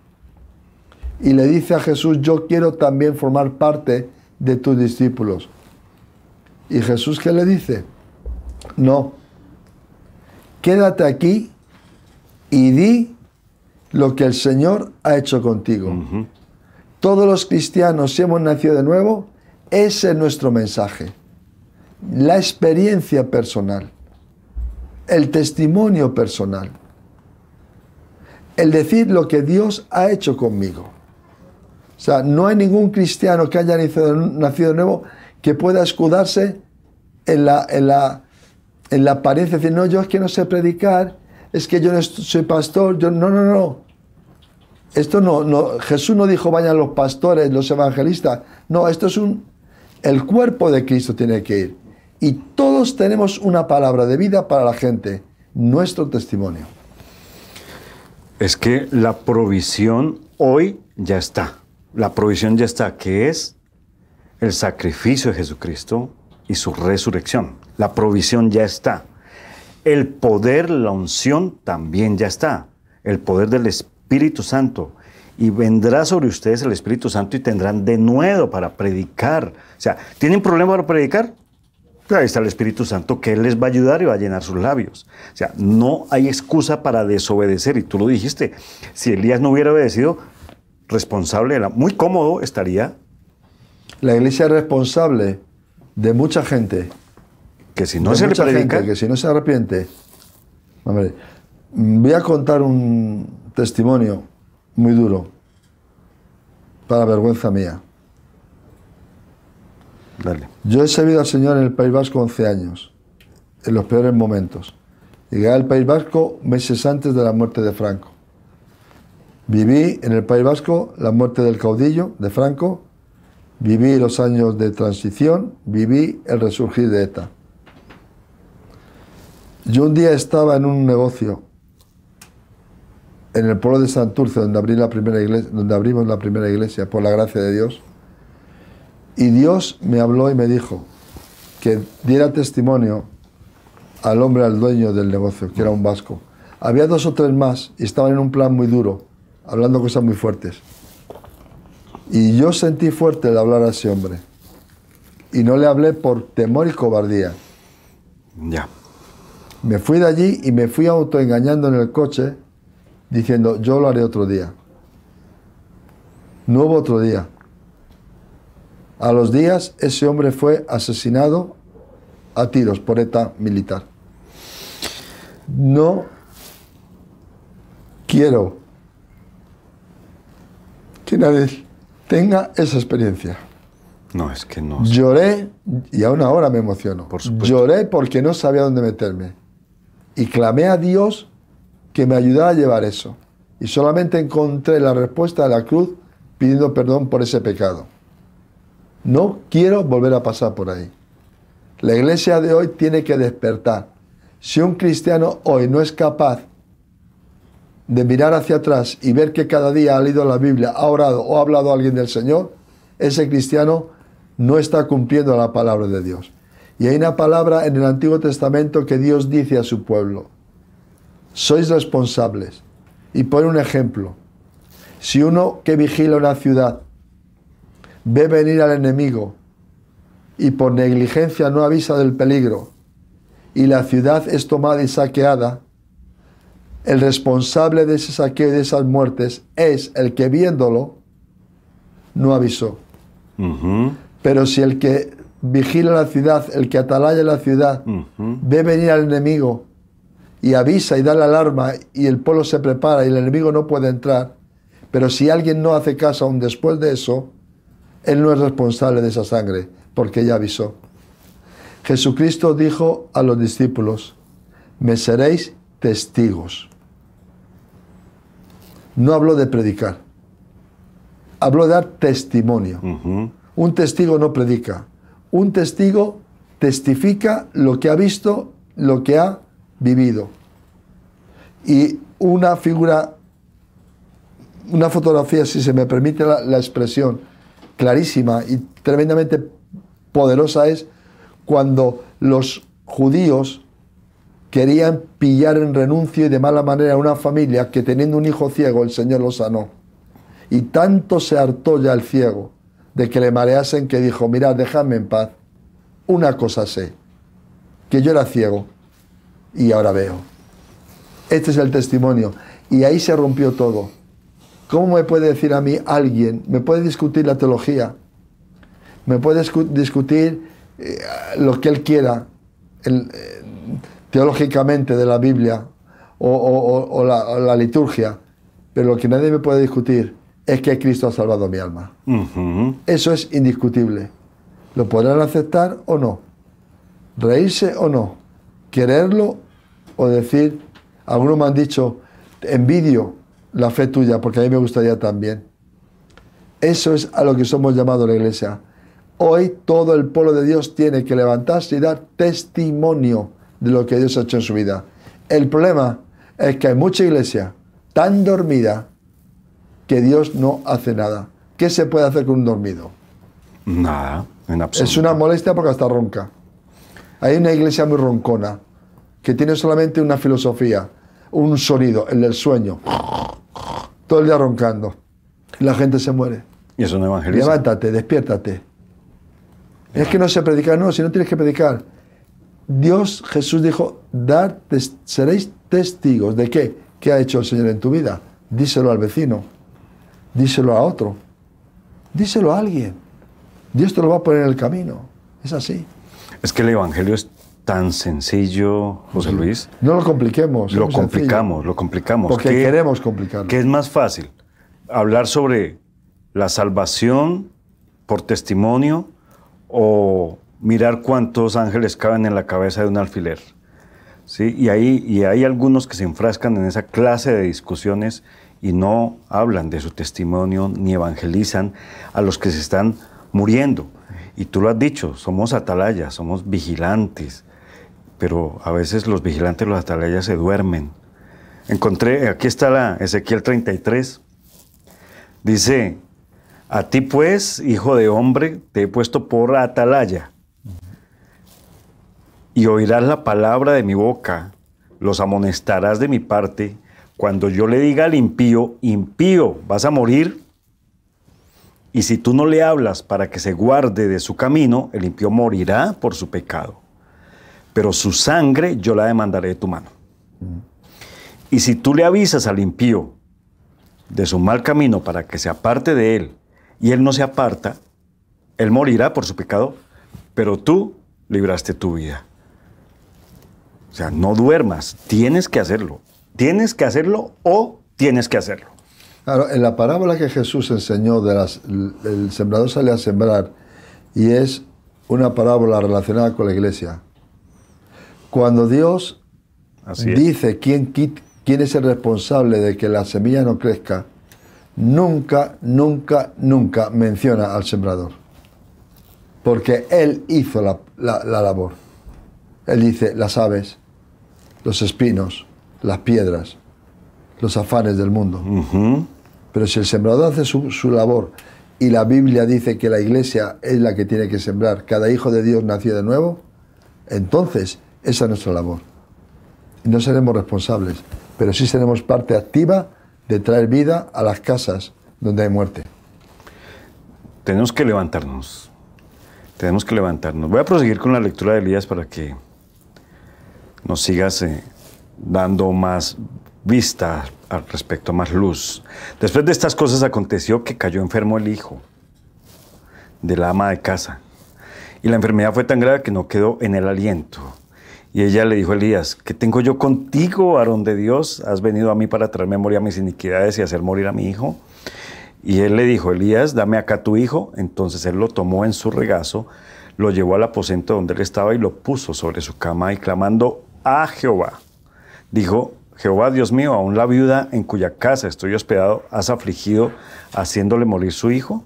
Y le dice a Jesús, yo quiero también formar parte de tus discípulos. ¿Y Jesús qué le dice? No, quédate aquí y di lo que el Señor ha hecho contigo. Todos los cristianos, si hemos nacido de nuevo, ese es nuestro mensaje. La experiencia personal, el testimonio personal, el decir lo que Dios ha hecho conmigo. O sea, no hay ningún cristiano que haya nacido de nuevo que pueda escudarse en la apariencia, decir, no, yo es que no sé predicar, es que yo no soy pastor, no. Esto no, Jesús no dijo vayan los pastores, los evangelistas. No, esto es el cuerpo de Cristo tiene que ir. Y todos tenemos una palabra de vida para la gente, nuestro testimonio. Es que la provisión hoy ya está. La provisión ya está, que es el sacrificio de Jesucristo y su resurrección. La provisión ya está. El poder, la unción también ya está. El poder del Espíritu Santo. Y vendrá sobre ustedes el Espíritu Santo y tendrán denuedo para predicar. O sea, ¿tienen problema para predicar? Pues ahí está el Espíritu Santo que Él les va a ayudar y va a llenar sus labios. O sea, no hay excusa para desobedecer. Y tú lo dijiste, si Elías no hubiera obedecido, responsable, muy cómodo estaría. La iglesia es responsable de mucha gente. Que si no se le predica, que si no se arrepiente. Hombre, voy a contar un testimonio muy duro, para vergüenza mía. Dale. Yo he servido al Señor en el País Vasco 11 años, en los peores momentos. Llegué al País Vasco meses antes de la muerte de Franco. Viví en el País Vasco la muerte del caudillo, de Franco, viví los años de transición, viví el resurgir de ETA. Yo un día estaba en un negocio en el pueblo de Santurce, donde abrimos la primera iglesia, por la gracia de Dios, y Dios me habló y me dijo que diera testimonio al hombre, al dueño del negocio, que era un vasco. Había 2 o 3 más y estaban en un plan muy duro, hablando cosas muy fuertes. Y yo sentí fuerte el hablar a ese hombre. Y no le hablé por temor y cobardía. Ya. Me fui de allí y me fui autoengañando en el coche diciendo, yo lo haré otro día. No hubo otro día. A los días ese hombre fue asesinado a tiros por ETA militar. No quiero que nadie tenga esa experiencia. No, es que no. Lloré, y aún ahora me emociono. Por supuesto. Lloré porque no sabía dónde meterme. Y clamé a Dios que me ayudara a llevar eso. Y solamente encontré la respuesta de la cruz pidiendo perdón por ese pecado. No quiero volver a pasar por ahí. La iglesia de hoy tiene que despertar. Si un cristiano hoy no es capaz de mirar hacia atrás y ver que cada día ha leído la Biblia, ha orado o ha hablado a alguien del Señor, ese cristiano no está cumpliendo la palabra de Dios. Y hay una palabra en el Antiguo Testamento que Dios dice a su pueblo: sois responsables. Y pone un ejemplo. Si uno que vigila una ciudad ve venir al enemigo y por negligencia no avisa del peligro y la ciudad es tomada y saqueada, el responsable de ese saqueo y de esas muertes es el que viéndolo no avisó. Pero si el que vigila la ciudad, el que atalaya la ciudad, ve venir al enemigo y avisa y da la alarma y el pueblo se prepara y el enemigo no puede entrar, pero si alguien no hace caso aún después de eso, él no es responsable de esa sangre porque ya avisó. Jesucristo dijo a los discípulos: me seréis testigos. No habló de predicar, habló de dar testimonio. Un testigo no predica, un testigo testifica lo que ha visto, lo que ha vivido. Y una figura, una fotografía, si se me permite la expresión, clarísima y tremendamente poderosa es cuando los judíos querían pillar en renuncio y de mala manera a una familia que teniendo un hijo ciego el Señor lo sanó. Y tanto se hartó ya el ciego de que le mareasen que dijo: mirad, dejadme en paz. Una cosa sé, que yo era ciego y ahora veo. Este es el testimonio. Y ahí se rompió todo. ¿Cómo me puede decir a mí alguien? ¿Me puede discutir la teología? ¿Me puede discutir lo que él quiera teológicamente de la Biblia o la liturgia? Pero lo que nadie me puede discutir es que Cristo ha salvado mi alma. Eso es indiscutible. ¿Lo podrán aceptar o no? ¿Reírse o no? ¿Quererlo o decir? Algunos me han dicho: envidio la fe tuya porque a mí me gustaría también. Eso es a lo que somos llamados la iglesia. Hoy todo el pueblo de Dios tiene que levantarse y dar testimonio de lo que Dios ha hecho en su vida. El problema es que hay mucha iglesia tan dormida que Dios no hace nada. ¿Qué se puede hacer con un dormido? Nada, en absoluto. Es una molestia porque hasta ronca. Hay una iglesia muy roncona que tiene solamente una filosofía, un sonido, el del sueño. Todo el día roncando. Y la gente se muere. Y eso no evangeliza. Levántate, despiértate. Es que no sé predicar. No, si no tienes que predicar. Dios, Jesús dijo: seréis testigos. ¿De qué? ¿Qué ha hecho el Señor en tu vida? Díselo al vecino. Díselo a otro. Díselo a alguien. Dios te lo va a poner en el camino. Es así. Es que el evangelio es tan sencillo, José Luis. No lo compliquemos. Lo complicamos. Porque queremos complicarlo. ¿Qué es más fácil? ¿Hablar sobre la salvación por testimonio o mirar cuántos ángeles caben en la cabeza de un alfiler? ¿Sí? Y hay algunos que se enfrascan en esa clase de discusiones y no hablan de su testimonio ni evangelizan a los que se están muriendo. Y tú lo has dicho, somos atalayas, somos vigilantes, pero a veces los vigilantes, los atalayas se duermen. Aquí está la Ezequiel 33, dice: a ti pues, hijo de hombre, te he puesto por atalaya, y oirás la palabra de mi boca, los amonestarás de mi parte, cuando yo le diga al impío: impío, vas a morir. Y si tú no le hablas para que se guarde de su camino, el impío morirá por su pecado. pero su sangre yo la demandaré de tu mano. Y si tú le avisas al impío de su mal camino para que se aparte de él, y él no se aparta, él morirá por su pecado, pero tú libraste tu vida. O sea, no duermas, tienes que hacerlo. Tienes que hacerlo o tienes que hacerlo. Claro, en la parábola que Jesús enseñó el sembrador sale a sembrar, y es una parábola relacionada con la iglesia. Cuando Dios dice quién es el responsable de que la semilla no crezca, nunca, nunca, nunca menciona al sembrador. Porque Él hizo la labor. Él dice las aves, los espinos, las piedras, los afanes del mundo. Pero si el sembrador hace su labor, y la Biblia dice que la iglesia es la que tiene que sembrar, cada hijo de Dios nació de nuevo, entonces esa es nuestra labor. Y no seremos responsables, pero sí seremos parte activa de traer vida a las casas donde hay muerte. Tenemos que levantarnos. Tenemos que levantarnos. Voy a proseguir con la lectura de Elías para que nos sigas dando más vista al respecto, más luz. Después de estas cosas aconteció que cayó enfermo el hijo de la ama de casa. Y la enfermedad fue tan grave que no quedó en el aliento. Y ella le dijo a Elías: ¿qué tengo yo contigo, varón de Dios? ¿Has venido a mí para traer memoria a mis iniquidades y hacer morir a mi hijo? Y él le dijo: Elías, dame acá tu hijo. Entonces él lo tomó en su regazo, lo llevó al aposento donde él estaba y lo puso sobre su cama, y clamando a Jehová, dijo: Jehová, Dios mío, aún la viuda en cuya casa estoy hospedado has afligido, haciéndole morir su hijo.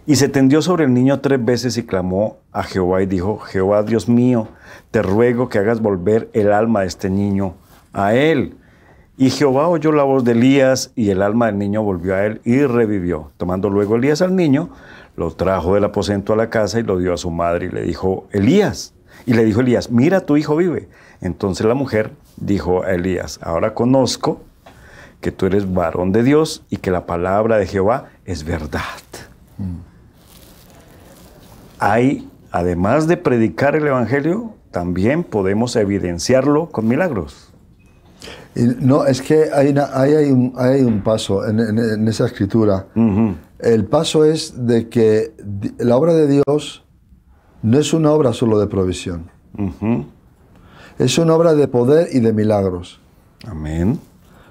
Y se tendió sobre el niño 3 veces y clamó a Jehová y dijo: Jehová, Dios mío, te ruego que hagas volver el alma de este niño a él. Y Jehová oyó la voz de Elías, y el alma del niño volvió a él y revivió. Tomando luego Elías al niño, lo trajo del aposento a la casa y lo dio a su madre, y le dijo Elías, mira, tu hijo vive. Entonces la mujer dijo a Elías: ahora conozco que tú eres varón de Dios y que la palabra de Jehová es verdad. Hay, además de predicar el evangelio, también podemos evidenciarlo con milagros. Y no, es que hay un paso en esa escritura. El paso es de que la obra de Dios no es una obra solo de provisión. Es una obra de poder y de milagros. Amén.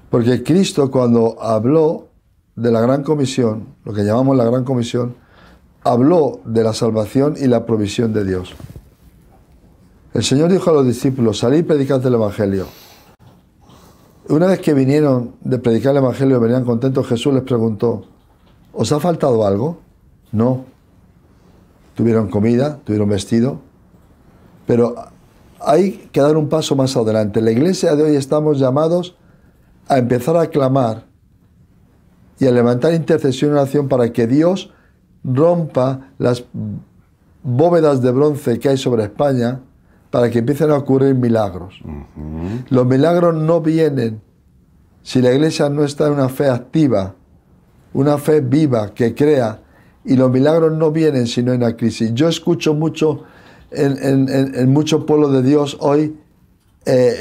Porque Cristo, cuando habló de la Gran Comisión, lo que llamamos la Gran Comisión, habló de la salvación y la provisión de Dios. El Señor dijo a los discípulos: salid y predicad el Evangelio. Una vez que vinieron de predicar el Evangelio y venían contentos, Jesús les preguntó: ¿os ha faltado algo? No. Tuvieron comida, tuvieron vestido, pero hay que dar un paso más adelante. La iglesia de hoy estamos llamados a empezar a clamar y a levantar intercesión y oración para que Dios rompa las bóvedas de bronce que hay sobre España, para que empiecen a ocurrir milagros. Los milagros no vienen si la iglesia no está en una fe activa, una fe viva que crea, y los milagros no vienen si no hay una crisis. Yo escucho mucho en muchos pueblos de Dios hoy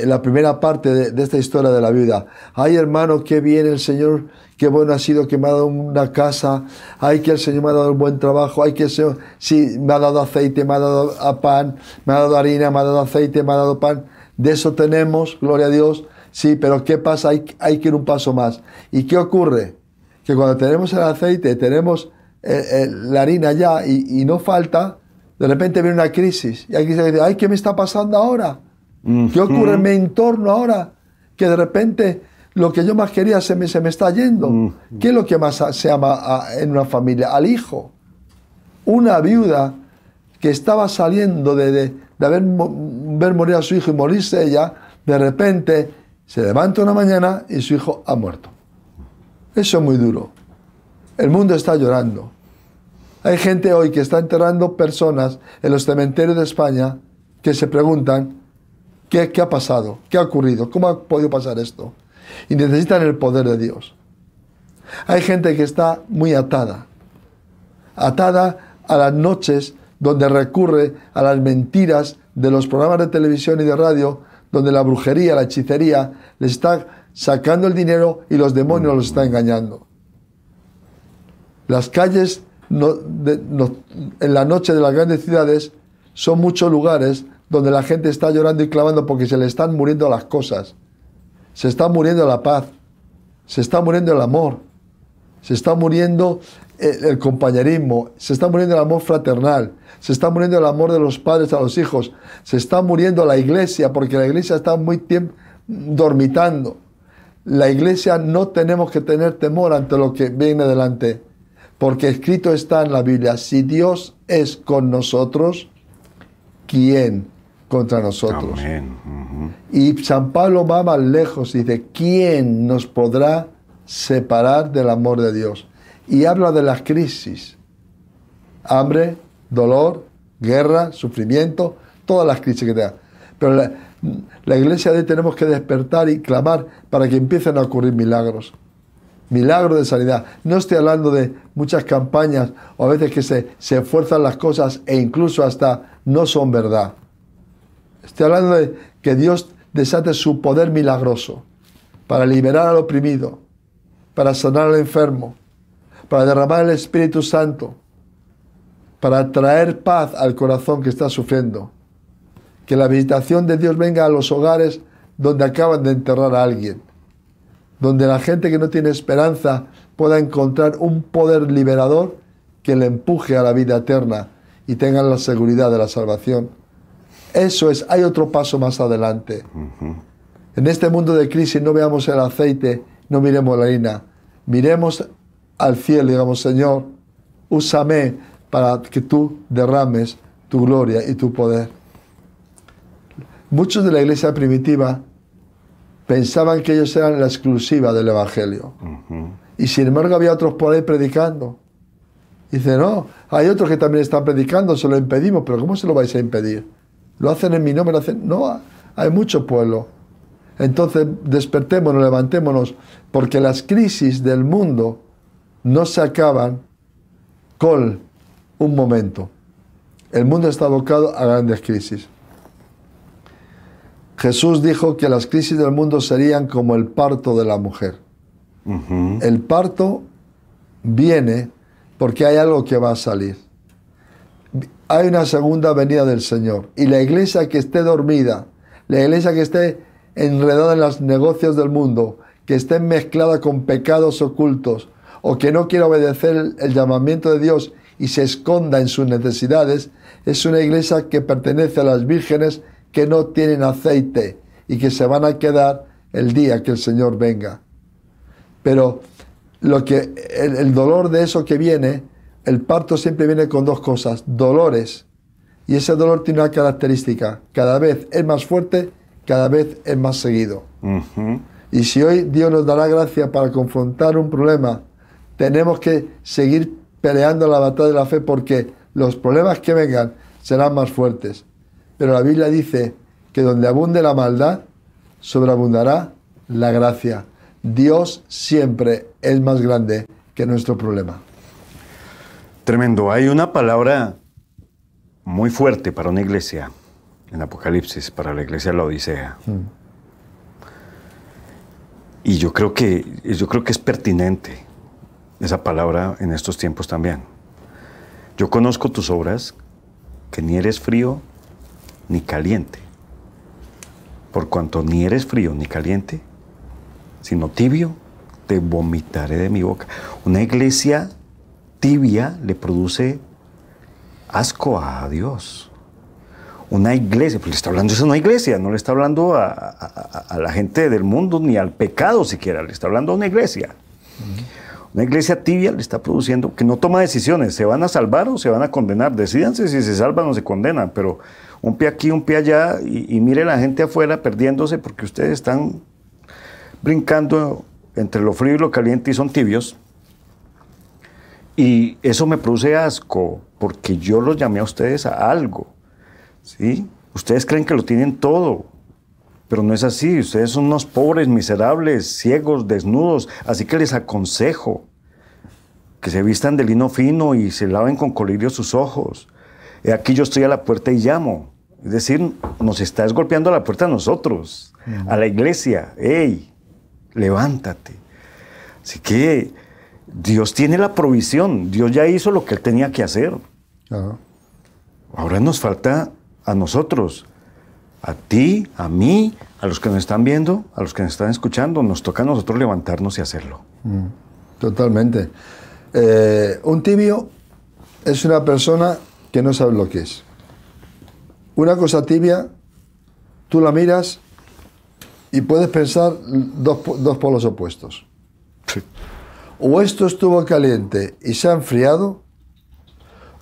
la primera parte de esta historia de la viuda. Ay, hermano, qué bien el Señor, qué bueno ha sido que me ha dado una casa. Ay, que el Señor me ha dado un buen trabajo. Ay, que el Señor, sí, me ha dado aceite, me ha dado pan, me ha dado harina, me ha dado aceite, me ha dado pan. De eso tenemos, gloria a Dios. Sí, pero ¿qué pasa? Hay que ir un paso más. ¿Y qué ocurre? Que cuando tenemos el aceite, tenemos la harina ya y no falta, de repente viene una crisis. Y hay que decir: ay, ¿qué me está pasando ahora? ¿Qué ocurre en mi entorno ahora? Que de repente lo que yo más quería se me está yendo. ¿Qué es lo que más se ama en una familia? Al hijo. Una viuda que estaba saliendo de ver morir a su hijo y morirse ella, de repente se levanta una mañana y su hijo ha muerto. Eso es muy duro. El mundo está llorando. Hay gente hoy que está enterrando personas en los cementerios de España que se preguntan: ¿qué ha pasado? ¿Qué ha ocurrido? ¿Cómo ha podido pasar esto? Y necesitan el poder de Dios. Hay gente que está muy atada a las noches donde recurre a las mentiras de los programas de televisión y de radio, donde la brujería, la hechicería, les está sacando el dinero y los demonios los están engañando. Las calles en la noche de las grandes ciudades son muchos lugares donde la gente está llorando y clamando porque se le están muriendo las cosas. Se está muriendo la paz, se está muriendo el amor, se está muriendo el compañerismo, se está muriendo el amor fraternal, se está muriendo el amor de los padres a los hijos, se está muriendo la iglesia, porque la iglesia está muy tiempo dormitando. La iglesia no tenemos que tener temor ante lo que viene delante, porque escrito está en la Biblia: si Dios es con nosotros, ¿quién contra nosotros? Amén. Y San Pablo va más lejos y dice: ¿quién nos podrá separar del amor de Dios? Y habla de las crisis: hambre, dolor, guerra, sufrimiento, todas las crisis que tenga. Pero la iglesia de hoy tenemos que despertar y clamar para que empiecen a ocurrir milagros. Milagros de sanidad. No estoy hablando de muchas campañas o a veces que se esfuerzan las cosas e incluso hasta no son verdad. Estoy hablando de que Dios desate su poder milagroso para liberar al oprimido, para sanar al enfermo, para derramar el Espíritu Santo, para traer paz al corazón que está sufriendo. Que la visitación de Dios venga a los hogares donde acaban de enterrar a alguien, donde la gente que no tiene esperanza pueda encontrar un poder liberador que le empuje a la vida eterna y tengan la seguridad de la salvación. Eso es, hay otro paso más adelante. En este mundo de crisis no veamos el aceite, no miremos la harina, miremos al cielo y digamos: Señor, úsame para que tú derrames tu gloria y tu poder. Muchos de la iglesia primitiva pensaban que ellos eran la exclusiva del Evangelio. Y sin embargo había otros por ahí predicando. Dice: no, hay otros que también están predicando, se lo impedimos. ¿Pero cómo se lo vais a impedir? Lo hacen en mi nombre, lo hacen... No, hay mucho pueblo. Entonces despertémonos, levantémonos, porque las crisis del mundo no se acaban con un momento. El mundo está abocado a grandes crisis. Jesús dijo que las crisis del mundo serían como el parto de la mujer. El parto viene porque hay algo que va a salir. Hay una segunda venida del Señor. Y la iglesia que esté dormida, la iglesia que esté enredada en los negocios del mundo, que esté mezclada con pecados ocultos, o que no quiera obedecer el llamamiento de Dios y se esconda en sus necesidades, es una iglesia que pertenece a las vírgenes que no tienen aceite y que se van a quedar el día que el Señor venga. Pero el dolor de eso que viene, el parto siempre viene con dos cosas: dolores. Y ese dolor tiene una característica: cada vez es más fuerte, cada vez es más seguido. Y si hoy Dios nos dará gracia para confrontar un problema, tenemos que seguir peleando la batalla de la fe, porque los problemas que vengan serán más fuertes. Pero la Biblia dice que donde abunde la maldad, sobreabundará la gracia. Dios siempre es más grande que nuestro problema. Tremendo. Hay una palabra muy fuerte para una iglesia en Apocalipsis, para la iglesia de la Odisea. Y yo creo que es pertinente esa palabra en estos tiempos también. Yo conozco tus obras, que ni eres frío ni caliente. Por cuanto ni eres frío ni caliente, sino tibio, te vomitaré de mi boca. Una iglesia tibia le produce asco a Dios. Una iglesia, pues le está hablando eso a una iglesia, no le está hablando a la gente del mundo ni al pecado siquiera, le está hablando a una iglesia. Una iglesia tibia le está produciendo, que no toma decisiones, se van a salvar o se van a condenar, decídanse si se salvan o se condenan, pero un pie aquí, un pie allá, y mire la gente afuera perdiéndose porque ustedes están brincando entre lo frío y lo caliente y son tibios. Y eso me produce asco, porque yo los llamé a ustedes a algo, ¿sí? Ustedes creen que lo tienen todo, pero no es así. Ustedes son unos pobres, miserables, ciegos, desnudos. Así que les aconsejo que se vistan de lino fino y se laven con colirio sus ojos. Aquí yo estoy a la puerta y llamo. Es decir, nos estás golpeando la puerta a nosotros, a la iglesia. ¡Ey! Levántate. Así que Dios tiene la provisión. Dios ya hizo lo que Él tenía que hacer. Ajá. Ahora nos falta a nosotros, a ti, a mí, a los que nos están viendo, a los que nos están escuchando. Nos toca a nosotros levantarnos y hacerlo. Totalmente. Un tibio es una persona que no sabe lo que es. Una cosa tibia, tú la miras y puedes pensar dos polos opuestos. Sí. O esto estuvo caliente y se ha enfriado,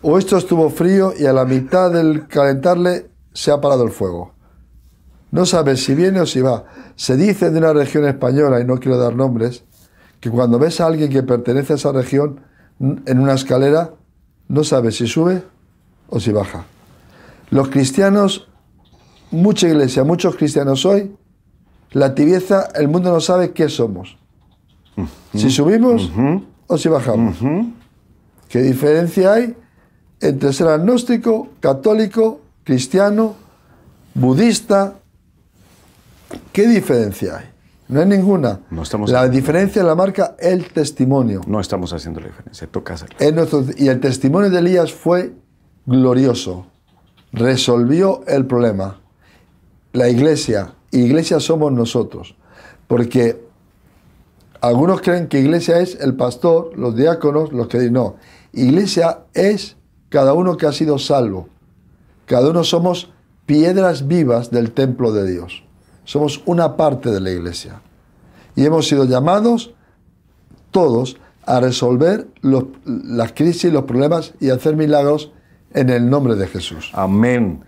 o esto estuvo frío y a la mitad del calentarle se ha parado el fuego. No sabes si viene o si va. Se dice de una región española, y no quiero dar nombres, que cuando ves a alguien que pertenece a esa región en una escalera, no sabes si sube o si baja. Los cristianos, mucha iglesia, muchos cristianos hoy, la tibieza, el mundo no sabe qué somos. Si subimos o si bajamos. ¿Qué diferencia hay entre ser agnóstico, católico, cristiano, budista? ¿Qué diferencia hay? No hay ninguna. No estamos la haciendo diferencia la marca el testimonio. No estamos haciendo la diferencia, toca hacerlo. Y el testimonio de Elías fue glorioso. Resolvió el problema. La iglesia somos nosotros. Porque algunos creen que iglesia es el pastor, los diáconos, los que dicen no. Iglesia es cada uno que ha sido salvo. Cada uno somos piedras vivas del templo de Dios. Somos una parte de la iglesia. Y hemos sido llamados todos a resolver las crisis, los problemas y hacer milagros en el nombre de Jesús. Amén.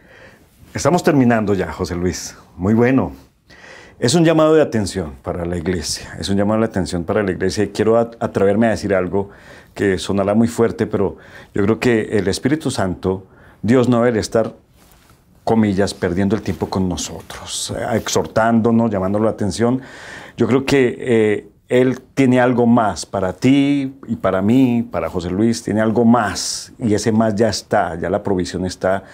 Estamos terminando ya, José Luis. Muy bueno. Es un llamado de atención para la iglesia. Es un llamado de atención para la iglesia. Y quiero atreverme a decir algo que sonará muy fuerte, pero yo creo que el Espíritu Santo, Dios no debe estar, comillas, perdiendo el tiempo con nosotros, exhortándonos, llamándonos la atención. Yo creo que Él tiene algo más para ti y para mí, para José Luis, tiene algo más. Y ese más ya está, ya la provisión está,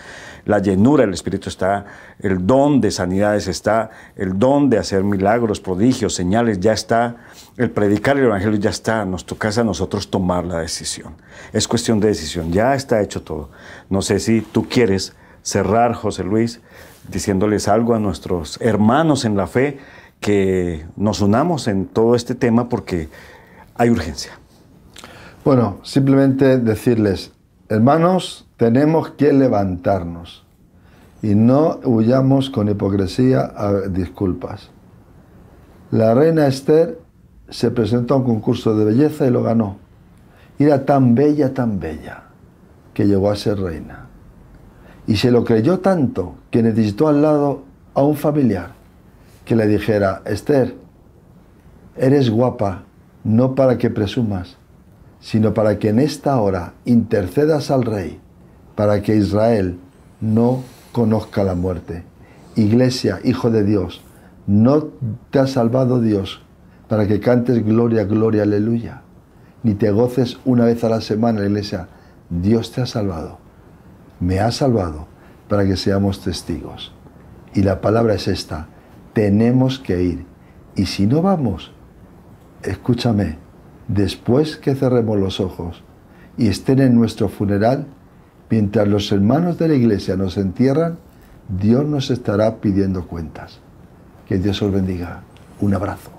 la llenura del Espíritu está, el don de sanidades está, el don de hacer milagros, prodigios, señales ya está, el predicar el Evangelio ya está. Nos toca a nosotros tomar la decisión. Es cuestión de decisión, ya está hecho todo. No sé si tú quieres cerrar, José Luis, diciéndoles algo a nuestros hermanos en la fe, que nos unamos en todo este tema porque hay urgencia. Bueno, simplemente decirles, hermanos, tenemos que levantarnos y no huyamos con hipocresía a disculpas. La reina Esther se presentó a un concurso de belleza y lo ganó. Y era tan bella, que llegó a ser reina. Y se lo creyó tanto que necesitó al lado a un familiar que le dijera, Esther, eres guapa no para que presumas, sino para que en esta hora intercedas al rey, para que Israel no conozca la muerte. Iglesia, hijo de Dios, no te ha salvado Dios para que cantes gloria, gloria, aleluya, ni te goces una vez a la semana, iglesia. Dios te ha salvado, me ha salvado para que seamos testigos. Y la palabra es esta, tenemos que ir. Y si no vamos, escúchame, después que cerremos los ojos y estén en nuestro funeral, mientras los hermanos de la iglesia nos entierran, Dios nos estará pidiendo cuentas. Que Dios os bendiga. Un abrazo.